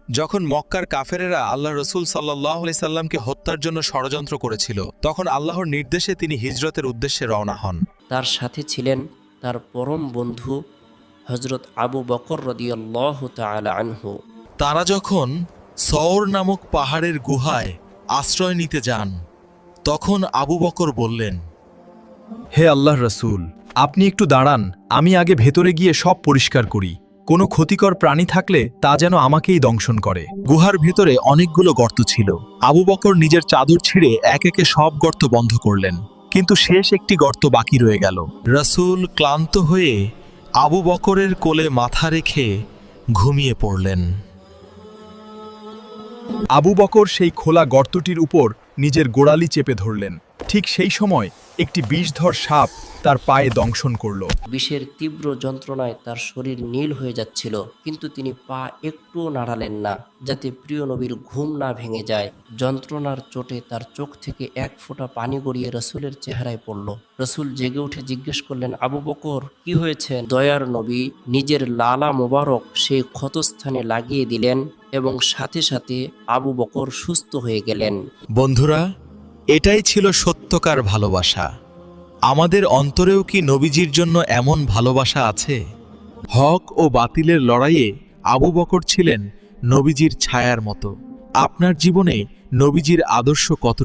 যখন মক্কার কাফেরেরা আল্লাহ রসুল সাল্লাল্লাহু আলাইহি সাল্লামকে হত্যার জন্য ষড়যন্ত্র করেছিল, তখন আল্লাহর নির্দেশে তিনি হিজরতের উদ্দেশ্যে রওনা হন। তার সাথে ছিলেন তার পরম বন্ধু হজরত আবু বকর রাদিয়াল্লাহু তাআলা আনহু। তারা যখন সওর নামক পাহাড়ের গুহায় আশ্রয় নিতে যান, তখন আবু বকর বললেন, হে আল্লাহর রাসূল, আপনি একটু দাঁড়ান, আমি আগে ভেতরে গিয়ে সব পরিষ্কার করি। কোনো ক্ষতিকর প্রাণী থাকলে তা যেন আমাকেই দংশন করে। গুহার ভেতরে অনেকগুলো গর্ত ছিল। আবু বকর নিজের চাদর ছিঁড়ে এক একে সব গর্ত বন্ধ করলেন, কিন্তু শেষ একটি গর্ত বাকি রয়ে গেল। রাসূল ক্লান্ত হয়ে আবু বকরের কোলে মাথা রেখে ঘুমিয়ে পড়লেন। আবু বকর সেই খোলা গর্তটির উপর নিজের গোড়ালি চেপে ধরলেন। ঠিক সেই সময় একটি বিষধর সাপ তার পায়ে দংশন করল। বিষের তীব্র যন্ত্রণায় তার শরীর নীল হয়ে যাচ্ছিল, কিন্তু তিনি পা একটুও নাড়ালেন না, যাতে প্রিয় নবীর ঘুম না ভেঙে যায়। যন্ত্রণার চোটে তার চোখ থেকে এক ফোঁটা পানি গড়িয়ে রসুলের চেহারায় পড়ল। রসুল জেগে উঠে জিজ্ঞেস করলেন, আবু বকর, কি হয়েছে? দয়ার নবী নিজের লালা মোবারক সেই ক্ষতস্থানে লাগিয়ে দিলেন এবং সাথে সাথে আবু বকর সুস্থ হয়ে গেলেন। বন্ধুরা, এটাই ছিল সত্যকার ভালোবাসা। আমাদের অন্তরেও কি নবীজির জন্য এমন ভালোবাসা আছে? হক ও বাতিলের লড়াইয়ে আবু বকর ছিলেন নবীজির ছায়ার মতো। আপনার জীবনে নবীজির আদর্শ কত